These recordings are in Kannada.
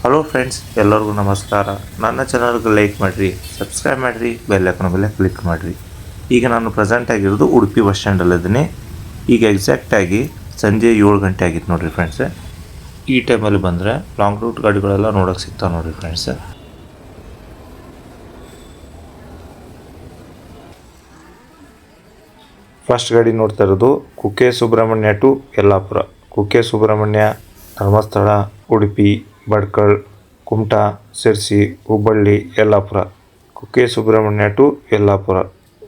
ಹಲೋ ಫ್ರೆಂಡ್ಸ್, ಎಲ್ಲರಿಗೂ ನಮಸ್ಕಾರ. ನನ್ನ ಚಾನಲ್ಗೆ ಲೈಕ್ ಮಾಡಿರಿ, ಸಬ್ಸ್ಕ್ರೈಬ್ ಮಾಡಿರಿ, ಬೆಲ್ ಐಕಾನ್ ಮೇಲೆ ಕ್ಲಿಕ್ ಮಾಡಿರಿ. ಈಗ ನಾನು ಪ್ರೆಸೆಂಟ್ ಆಗಿರೋದು ಉಡುಪಿ ಬಸ್ ಸ್ಟ್ಯಾಂಡಲ್ಲಿದ್ದೀನಿ. ಈಗ ಎಕ್ಸಾಕ್ಟಾಗಿ ಸಂಜೆ 7 ಗಂಟೆ ಆಗಿತ್ತು ನೋಡಿರಿ ಫ್ರೆಂಡ್ಸ್. ಈ ಟೈಮಲ್ಲಿ ಬಂದರೆ ಲಾಂಗ್ ರೂಟ್ ಗಾಡಿಗಳೆಲ್ಲ ನೋಡೋಕೆ ಸಿಗ್ತಾವೆ ನೋಡಿರಿ ಫ್ರೆಂಡ್ಸ್. ಫಸ್ಟ್ ಗಾಡಿ ನೋಡ್ತಾ ಇರೋದು ಕುಕ್ಕೆ ಸುಬ್ರಹ್ಮಣ್ಯ ಟು ಯಲ್ಲಾಪುರ. ಕುಕ್ಕೆ ಸುಬ್ರಹ್ಮಣ್ಯ, ಧರ್ಮಸ್ಥಳ, ಉಡುಪಿ, ಭಟ್ಕಳ, ಕುಮಟಾ, ಶಿರ್ಸಿ, ಹುಬ್ಬಳ್ಳಿ, ಯಲ್ಲಾಪುರ. ಕುಕ್ಕೆ ಸುಬ್ರಹ್ಮಣ್ಯ ಟು ಯಲ್ಲಾಪುರ,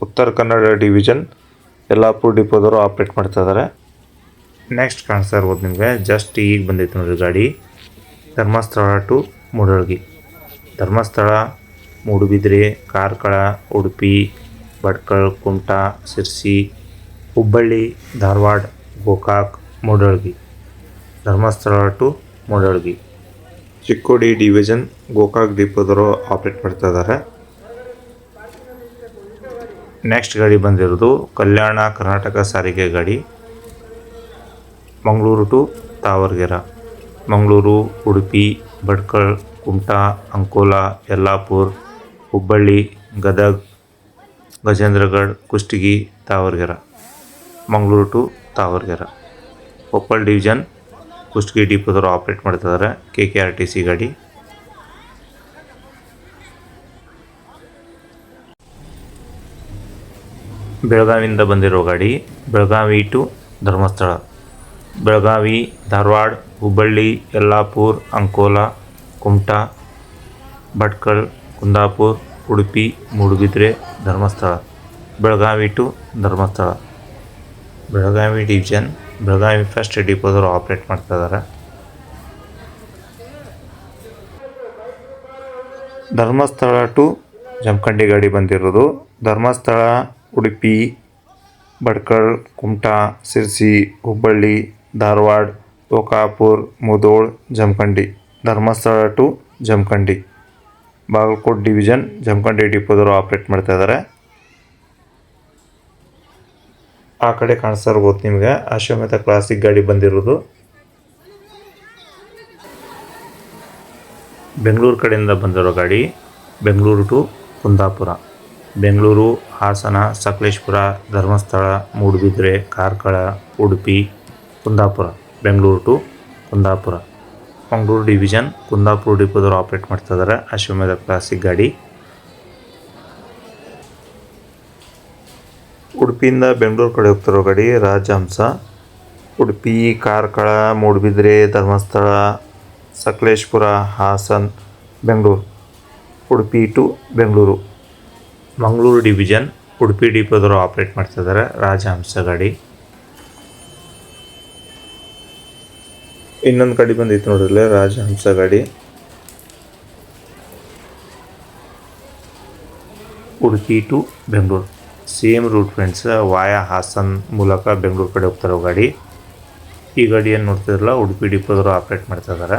ಉತ್ತರ ಕನ್ನಡ ಡಿವಿಷನ್, ಯಲ್ಲಾಪುರ ಡಿಪೋದವರು ಆಪ್ರೇಟ್ ಮಾಡ್ತಾ ಇದ್ದಾರೆ. ನೆಕ್ಸ್ಟ್ ಕಾಣಿಸ್ತಾ ಇರ್ಬೋದು ನಿಮಗೆ, ಜಸ್ಟ್ ಈಗ ಬಂದೈತೆ ನೋಡಿರಿ ಗಾಡಿ. Dharmasthala to Mudalagi. Dharmasthala, Moodbidri, Karkala, Udupi, Bhatkal, Kumta, Sirsi, Hubballi, Dharwad, Gokak, Mudalagi. Dharmasthala to Mudalagi. Chikkodi division, Gokak ಡಿಪೋದವರು ಆಪ್ರೇಟ್ ಮಾಡ್ತಾ ಇದ್ದಾರೆ. ನೆಕ್ಸ್ಟ್ ಗಾಡಿ ಬಂದಿರೋದು ಕಲ್ಯಾಣ ಕರ್ನಾಟಕ ಸಾರಿಗೆ ಗಾಡಿ. Mangaluru to Tavargere. Mangaluru, Udupi, Bhatkal, Kumta, Ankola, Yellapur, Hubballi, Gadag, Gajendragad, Kushtagi, Tavargere. Mangaluru to Tavargere. Koppal division, Kushtagi ಡಿಪೋದವರು ಆಪ್ರೇಟ್ ಮಾಡ್ತಿದ್ದಾರೆ. KKRTC ಗಾಡಿ. ಬೆಳಗಾವಿಯಿಂದ ಬಂದಿರೋ ಗಾಡಿ. Belagavi to Dharmasthala. Belagavi, Dharwad, Hubballi, Yellapur, Ankola, Kumta, Bhatkal, Kundapura, Udupi, Moodbidri, Dharmasthala. Belagavi to Dharmasthala. Belagavi division, Belagavi first ಡಿಪೋದವರು ಆಪ್ರೇಟ್ ಮಾಡ್ತಾ ಇದ್ದಾರೆ. ಧರ್ಮಸ್ಥಳ ಟು ಜಮಖಂಡಿ ಗಾಡಿ ಬಂದಿರೋದು. ಧರ್ಮಸ್ಥಳ, ಉಡುಪಿ, ಭಟ್ಕಳ, ಕುಮಟಾ, ಶಿರ್ಸಿ, ಹುಬ್ಬಳ್ಳಿ, ಧಾರವಾಡ, ಲೋಕಾಪುರ, ಮುಧೋಳ, ಜಮಖಂಡಿ. ಧರ್ಮಸ್ಥಳ ಟು ಜಮಖಂಡಿ. ಬಾಗಲಕೋಟೆ ಡಿವಿಷನ್, ಜಮಖಂಡಿ ಡಿಪೋದವರು ಆಪ್ರೇಟ್ ಮಾಡ್ತಾ ಇದ್ದಾರೆ. ಆ ಕಡೆ ಕಾಣಿಸ್ತಾ ಇರ್ಬೋದು ನಿಮಗೆ ಅಶ್ವಮೇಧ ಕ್ಲಾಸಿಕ್ ಗಾಡಿ ಬಂದಿರೋದು. ಬೆಂಗಳೂರು ಕಡೆಯಿಂದ ಬಂದಿರೋ ಗಾಡಿ. Bengaluru to Kundapura. Bengaluru, Hassan, Sakleshpur, Dharmasthala, Moodbidri, Karkala, Udupi, Kundapura. Bengaluru to Kundapura. Mangaluru division, Kundapura ಡಿಪೋದವರು ಆಪ್ರೇಟ್ ಮಾಡ್ತಾ ಇದ್ದಾರೆ ಅಶ್ವಮೇಧ ಕ್ಲಾಸಿಕ್ ಗಾಡಿ. ಉಡುಪಿಯಿಂದ ಬೆಂಗಳೂರು ಕಡೆ ಹೋಗ್ತಿರೋ ಗಾಡಿ ರಾಜಹಂಸ. ಉಡುಪಿ, ಕಾರ್ಕಳ, ಮೂಡುಬಿದ್ರೆ, ಧರ್ಮಸ್ಥಳ, ಸಕಲೇಶಪುರ, ಹಾಸನ್, ಬೆಂಗಳೂರು. ಉಡುಪಿ ಟು ಬೆಂಗಳೂರು. ಮಂಗಳೂರು ಡಿವಿಷನ್, ಉಡುಪಿ ಡಿಪೋದವರು ಆಪ್ರೇಟ್ ಮಾಡ್ತಿದ್ದಾರೆ ರಾಜಹಂಸ ಗಾಡಿ. ಇನ್ನೊಂದು ಗಾಡಿ ಬಂದಿತ್ತು ನೋಡಿರಲಿ, ರಾಜಹಂಸ ಗಾಡಿ. Udupi to Bengaluru. Same route friends, via Hassan ಮೂಲಕ ಬೆಂಗಳೂರು ಕಡೆ ಹೋಗ್ತಾರೋ ಗಾಡಿ. ಈ ಗಾಡಿ ಏನು ನೋಡ್ತಿದ್ರಲ್ಲ, ಉಡುಪಿ ಡಿಪೋದವರು ಆಪ್ರೇಟ್ ಮಾಡ್ತಾ ಇದ್ದಾರೆ.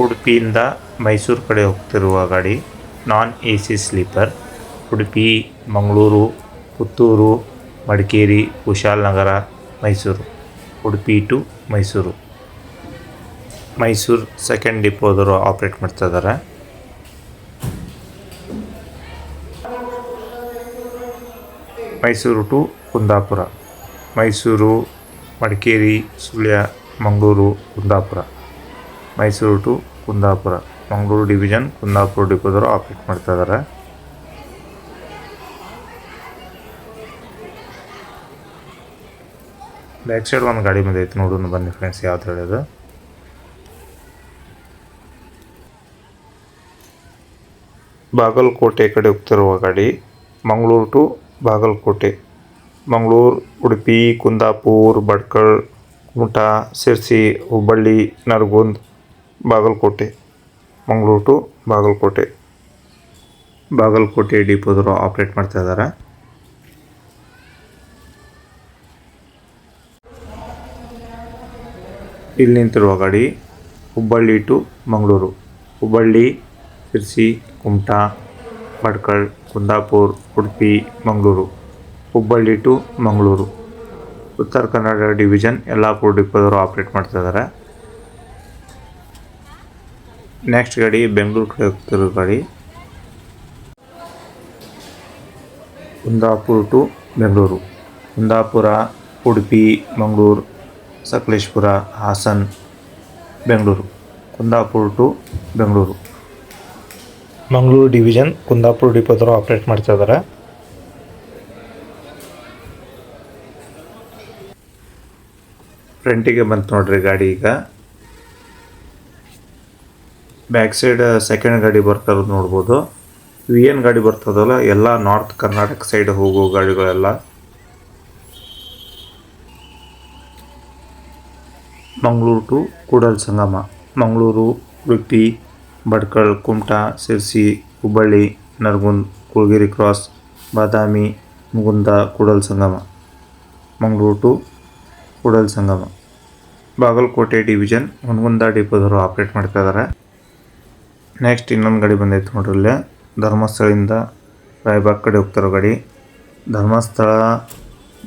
ಉಡುಪಿಯಿಂದ ಮೈಸೂರು ಕಡೆ ಹೋಗ್ತಿರುವ ಗಾಡಿ, non AC sleeper. Udupi, Mangaluru, Puttur, Madikeri, Kushalnagar, Mysuru. Udupi to Mysuru. Mysuru second ಡಿಪೋದವರು ಆಪ್ರೇಟ್ ಮಾಡ್ತಾ ಇದ್ದಾರೆ. Mysuru to Kundapura. Mysuru, Madikeri, Sullia, Mangaluru, Kundapura. Mysuru to Kundapura. Mangaluru division, Kundapura ಡಿಪೋದವರು ಆಪ್ರೇಟ್ ಮಾಡ್ತಾ ಇದ್ದಾರೆ. ಬ್ಯಾಕ್ ಸೈಡ್ ಒಂದು ಗಾಡಿ ಬಂದೈತೆ, ನೋಡೋಣ ಬನ್ನಿ ಫ್ರೆಂಡ್ಸ್ ಯಾವ್ದು ಹೇಳೋದು. ಬಾಗಲಕೋಟೆ ಕಡೆ ಹೋಗ್ತಿರುವ ಗಾಡಿ. ಮಂಗಳೂರು ಟು ಬಾಗಲಕೋಟೆ. ಮಂಗಳೂರು, ಉಡುಪಿ, ಕುಂದಾಪುರ, ಭಟ್ಕಳ, ಕುಮಟಾ, ಶಿರ್ಸಿ, ಹುಬ್ಬಳ್ಳಿ, ನರಗುಂದ, ಬಾಗಲಕೋಟೆ. ಮಂಗಳೂರು ಟು ಬಾಗಲಕೋಟೆ. ಬಾಗಲಕೋಟೆ ಡಿಪೋದವರು ಆಪ್ರೇಟ್ ಮಾಡ್ತಾ ಇದ್ದಾರೆ. ಇಲ್ಲಿ ನಿಂತಿರುವ ಗಾಡಿ Hubballi to Mangaluru. Hubballi, Sirsi, Kumta, Bhatkal, Kundapura, Udupi, Mangaluru. Hubballi to Mangaluru. Uttara Kannada division Yellapur ಡಿಪೋದವರು ಆಪ್ರೇಟ್ ಮಾಡ್ತಾ ಇದ್ದಾರೆ. ನೆಕ್ಸ್ಟ್ ಗಾಡಿ ಬೆಂಗಳೂರು ಕಡೆ ಹೋಗ್ತಿರೋ ಗಾಡಿ Kundapura to Bengaluru. Kundapura, Udupi, Mangaluru, Sakleshpur, Hassan, Bengaluru. Kundapura to Bengaluru. Mangaluru division Kundapura ಡಿಪೋದವರು ಆಪ್ರೇಟ್ ಮಾಡ್ತಾ ಇದ್ದಾರೆ. ಫ್ರಂಟಿಗೆ ಬಂತು ನೋಡ್ರಿ ಗಾಡಿ. ಈಗ ಬ್ಯಾಕ್ ಸೈಡ್ ಸೆಕೆಂಡ್ ಗಾಡಿ ಬರ್ತಾ ಇರೋದು ನೋಡ್ಬೋದು. ಏನು ಗಾಡಿ ಬರ್ತದಲ್ಲ ಎಲ್ಲ ನಾರ್ತ್ ಕರ್ನಾಟಕ ಸೈಡ್ ಹೋಗೋ ಗಾಡಿಗಳೆಲ್ಲ. Mangaluru to Kudala Sangama. Mangaluru, Udupi, Bhatkal, Kumta, Sirsi, Hubballi, Naragund, Kulgeri cross, Badami, Mugunda, Kudala Sangama. Mangaluru to Kudala Sangama. Bagalkot division Hungund ಡಿಪೋದವರು ಆಪ್ರೇಟ್ ಮಾಡ್ತಾ ಇದ್ದಾರೆ. ನೆಕ್ಸ್ಟ್ ಇನ್ನೊಂದು ಗಾಡಿ ಬಂದೈತೆ ನೋಡ್ರಿ. ಧರ್ಮಸ್ಥಳದಿಂದ ರಾಯಬಾಗ್ ಕಡೆ ಹೋಗ್ತಾರೋ ಗಾಡಿ. ಧರ್ಮಸ್ಥಳ,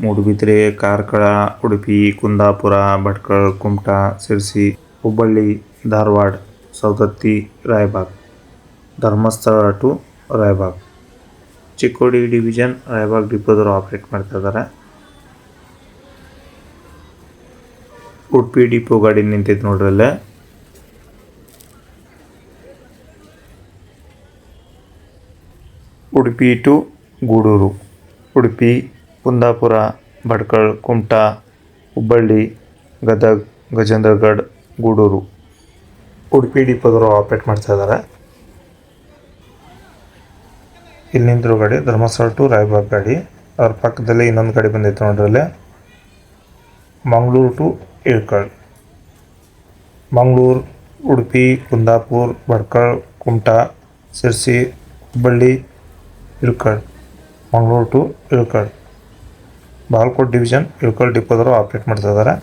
ಮೂಡುಬಿದ್ರೆ, ಕಾರ್ಕಳ, ಉಡುಪಿ, ಕುಂದಾಪುರ, ಭಟ್ಕಳ, ಕುಮಟಾ, ಶಿರ್ಸಿ, ಹುಬ್ಬಳ್ಳಿ, ಧಾರವಾಡ, ಸೌದತ್ತಿ, ರಾಯಬಾಗ್. ಧರ್ಮಸ್ಥಳ ಟು ರಾಯಬಾಗ್. ಚಿಕ್ಕೋಡಿ ಡಿವಿಷನ್ ರಾಯಬಾಗ್ ಡಿಪೋದವರು ಆಪ್ರೇಟ್ ಮಾಡ್ತಾ ಇದ್ದಾರೆ. ಉಡುಪಿ ಡಿಪೋ ಗಾಡಿ ನಿಂತೈತೆ ನೋಡ್ರಿ ಅಲ್ಲೇ. ಉಡುಪಿ ಟು ಗೂಡೂರು. ಉಡುಪಿ, ಕುಂದಾಪುರ, ಭಟ್ಕಳ, ಕುಮಟಾ, ಹುಬ್ಬಳ್ಳಿ, ಗದಗ, ಗಜೇಂದ್ರಗಢ, ಗೂಡೂರು. ಉಡುಪಿ ಡಿಪೋದವರು ಆಪ್ರೇಟ್ ಮಾಡ್ತಾ ಇದ್ದಾರೆ. ಇಲ್ಲಿ ನಿಂತಿರೋ ಗಾಡಿ ಧರ್ಮಸ್ಥಳ ಟು ರಾಯಬಾಗ್ ಗಾಡಿ. ಅವ್ರ ಪಕ್ಕದಲ್ಲಿ ಇನ್ನೊಂದು ಗಾಡಿ ಬಂದೈತೆ ನೋಡ್ರಲ್ಲಿ. Mangaluru to Ilkal. Mangaluru, Udupi, Kundapura, Bhatkal, Kumta, Sirsi, Hubballi, Ilkal. Mangaluru to Ilkal. Bagalkot division Ilkal ಡಿಪೋದವರು ಆಪ್ರೇಟ್ ಮಾಡ್ತಾ ಇದ್ದಾರೆ.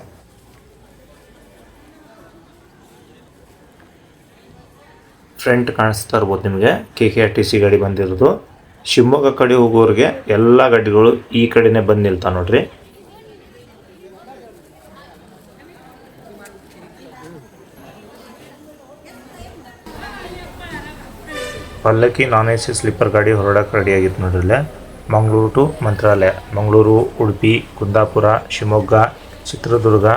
ಫ್ರಂಟ್ ಕಾಣಿಸ್ತಾ ಇರ್ಬೋದು ನಿಮಗೆ KKRTC ಗಾಡಿ ಬಂದಿರೋದು. ಶಿವಮೊಗ್ಗ ಕಡೆ ಹೋಗೋರಿಗೆ ಎಲ್ಲ ಗಾಡಿಗಳು ಈ ಕಡೆನೇ ಬಂದು ನಿಲ್ತಾ ನೋಡ್ರಿ. ಪಲ್ಲಕ್ಕಿ ನಾನ್ AC ಸ್ಲೀಪರ್ ಗಾಡಿ ಹೊರಡಕ್ಕೆ ರೆಡಿ ಆಗಿತ್ತು ನೋಡ್ರಿ. Mangaluru to Mantralayam. Mangaluru, Udupi, Kundapura, Shivamogga, Chitradurga,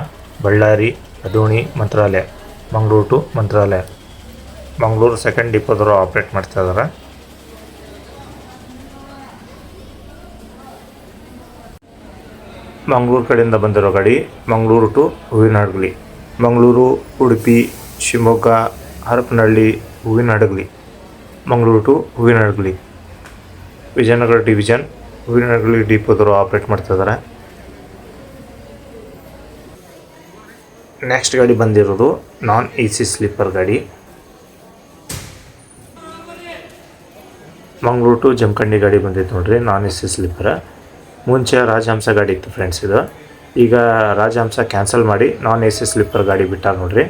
Ballari, Adoni, Mantralayam. Mangaluru to Mantralayam. Mangaluru second ಡಿಪೋದವರು ಆಪ್ರೇಟ್ ಮಾಡ್ತಾ ಇದ್ದಾರೆ. ಮಂಗಳೂರು ಕಡೆಯಿಂದ ಬಂದಿರೋ ಗಾಡಿ Mangaluru to Hoovinahadagali. Mangaluru, Udupi, Shivamogga, Harapanahalli, Hoovinahadagali. Mangaluru to Hoovinahadagali. Vijayanagara division Hoovinahadagali ಡಿಪೋದವರು ಆಪ್ರೇಟ್ ಮಾಡ್ತಾ ಇದ್ದಾರೆ. ನೆಕ್ಸ್ಟ್ ಗಾಡಿ ಬಂದಿರೋದು ನಾನ್ AC ಸ್ಲೀಪರ್ ಗಾಡಿ. ಮಂಗಳೂರು ಟು ಜಮಖಂಡಿ ಗಾಡಿ ಬಂದಿತ್ತು ನೋಡ್ರಿ, ನಾನ್ AC ಸ್ಲೀಪರ್. ಮುಂಚೆ ರಾಜಹಂಸ ಗಾಡಿ ಇತ್ತು ಫ್ರೆಂಡ್ಸ್ ಇದು. ಈಗ ರಾಜಹಂಸ ಕ್ಯಾನ್ಸಲ್ ಮಾಡಿ ನಾನ್ AC ಸ್ಲೀಪರ್ ಗಾಡಿ ಬಿಟ್ಟಾರ ನೋಡ್ರಿ.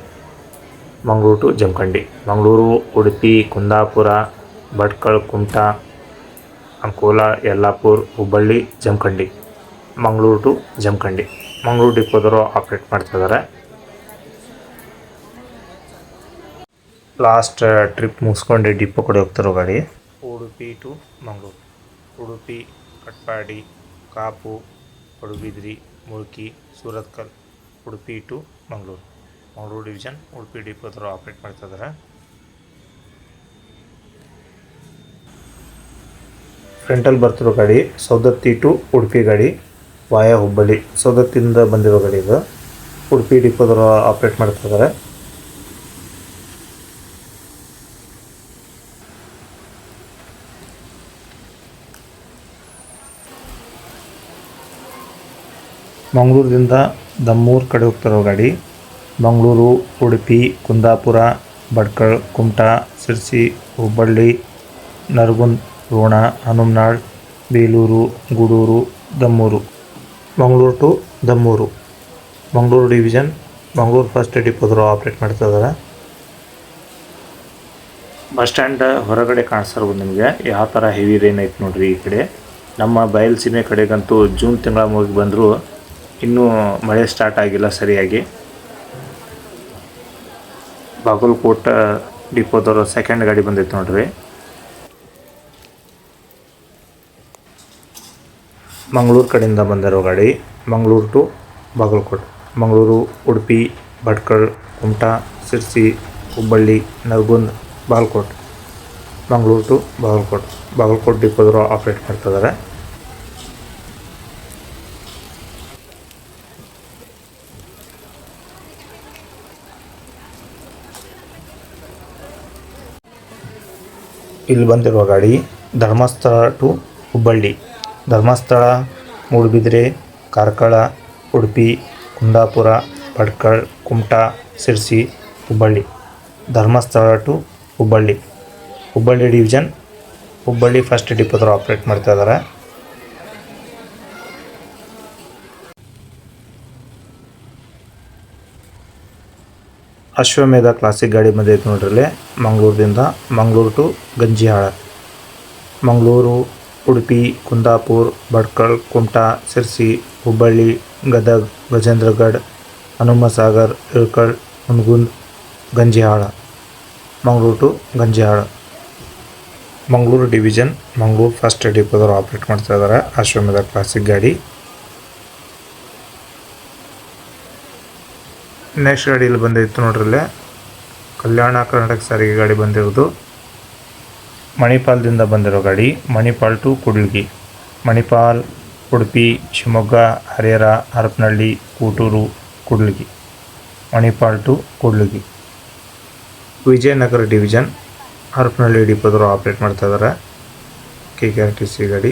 ಮಂಗಳೂರು ಟು ಜಮಖಂಡಿ. ಮಂಗಳೂರು, ಉಡುಪಿ, ಕುಂದಾಪುರ, ಭಟ್ಕಳ, ಕುಮಟಾ, ಅಂಕೋಲ, ಯಲ್ಲಾಪುರ, ಹುಬ್ಬಳ್ಳಿ, ಜಮಖಂಡಿ. ಮಂಗಳೂರು ಟು ಜಮಖಂಡಿ. ಮಂಗಳೂರು ಡಿಪೋದವರು ಆಪ್ರೇಟ್ ಮಾಡ್ತಾ ಇದ್ದಾರೆ. ಲಾಸ್ಟ್ ಟ್ರಿಪ್ ಮುಗಿಸ್ಕೊಂಡು ಡಿಪೋ ಕಡೆ ಹೋಗ್ತಿರೋ ಗಾಡಿ Udupi to Mangaluru. Udupi, Katapadi, Kapu, Padubidri, Mulki, Surathkal. Udupi to Mangaluru. Mangaluru division Udupi ಡಿಪೋದವರು ಆಪ್ರೇಟ್ ಮಾಡ್ತಾ ಇದ್ದಾರೆ. ಫ್ರಂಟಲ್ಲಿ ಬರ್ತಿರೋ ಗಾಡಿ ಸೌದತ್ತಿ ಟು ಉಡುಪಿ ಗಾಡಿ ವಾಯ ಹುಬ್ಬಳ್ಳಿ. ಸೌದತ್ತಿಯಿಂದ ಬಂದಿರೋ ಗಾಡಿ ಇದು. ಉಡುಪಿ ಡಿಪೋದವರು ಆಪ್ರೇಟ್ ಮಾಡ್ತಾ ಇದ್ದಾರೆ. ಮಂಗಳೂರಿಂದ ದಮ್ಮೂರು ಕಡೆ ಹೋಗ್ತಿರೋ ಗಾಡಿ Mangaluru, Udupi, Kundapura, Bhatkal, Kumta, Sirsi, Hubballi, Naragund, Ron, Hanumanal, Belur, Gudur, Dammur. Mangaluru to Dammur. Mangaluru division Mangaluru first ಡಿಪೋದವರು ಆಪ್ರೇಟ್ ಮಾಡ್ತಾ ಇದ್ದಾರೆ. ಬಸ್ ಸ್ಟ್ಯಾಂಡ್ ಹೊರಗಡೆ ಕಾಣಿಸ್ತಿರ್ಬೋದು ನಿಮಗೆ ಯಾವ ಥರ ಹೆವಿ ರೈನ್ ಐತೆ ನೋಡ್ರಿ. ಈ ಕಡೆ ನಮ್ಮ ಬಯಲುಸೀಮೆ ಕಡೆಗಂತೂ ಜೂನ್ ತಿಂಗಳ ಮುಗಿ ಬಂದರೂ ಇನ್ನೂ ಮಳೆ ಸ್ಟಾರ್ಟ್ ಆಗಿಲ್ಲ ಸರಿಯಾಗಿ. ಬಾಗಲಕೋಟೆ ಡಿಪೋದವರು ಸೆಕೆಂಡ್ ಗಾಡಿ ಬಂದೈತೆ ನೋಡ್ರಿ. ಮಂಗಳೂರು ಕಡೆಯಿಂದ ಬಂದಿರೋ ಗಾಡಿ, ಮಂಗಳೂರು ಟು ಬಾಗಲಕೋಟೆ, ಮಂಗಳೂರು, ಉಡುಪಿ, ಭಟ್ಕಳ, ಕುಮಟಾ, ಶಿರ್ಸಿ, ಹುಬ್ಬಳ್ಳಿ, ನರಗುಂದ, ಬಾಗಲಕೋಟೆ, ಮಂಗಳೂರು ಟು ಬಾಗಲಕೋಟೆ ಡಿಪೋದವರು ಆಪ್ರೇಟ್ ಮಾಡ್ತಿದ್ದಾರೆ. ಇಲ್ಲಿ ಬಂದಿರುವ ಗಾಡಿ Dharmasthala to Hubballi, Dharmasthala, Moodbidri, Karkala, Udupi, Kundapura, Bhatkal, Kumta, Sirsi, Hubballi, Dharmasthala to Hubballi, Hubballi division, Hubballi first ಡಿಪೋದವರು ಆಪ್ರೇಟ್ ಮಾಡ್ತಾ ಇದ್ದಾರೆ. ಅಶ್ವಮೇಧ ಕ್ಲಾಸಿಕ್ ಗಾಡಿ ಬಂದೈತೆ ನೋಡ್ರಲ್ಲಿ, ಮಂಗಳೂರಿಂದ, Mangaluru to Ganjihal, Mangaluru, Udupi, Kundapura, Bhatkal, Kumta, Sirsi, Hubballi, Gadag, Gajendragad, Hanumasagar, Ilkal, Hungund, Ganjihal, Mangaluru to Ganjihal, Mangaluru division, Mangaluru first ಡಿಪೋದವರು ಆಪ್ರೇಟ್ ಮಾಡ್ತಾ ಇದ್ದಾರೆ ಅಶ್ವಮೇಧ ಕ್ಲಾಸಿಕ್ ಗಾಡಿ. ನೆಕ್ಸ್ಟ್ ಗಾಡಿ ಇಲ್ಲಿ ಬಂದಿತ್ತು ನೋಡ್ರಲ್ಲೇ, ಕಲ್ಯಾಣ ಕರ್ನಾಟಕ ಸಾರಿಗೆ ಗಾಡಿ ಬಂದಿರೋದು. ಮಣಿಪಾಲದಿಂದ ಬಂದಿರೋ ಗಾಡಿ, Manipal to Kudligi, Manipal, Udupi, Shivamogga, Harihar, Harapanahalli, Kotturu, Kudligi, Manipal to Kudligi, Vijayanagara division, Harapanahalli ಡಿಪೋದವರು ಆಪ್ರೇಟ್ ಮಾಡ್ತಾ ಇದ್ದಾರೆ KKRTC ಗಾಡಿ.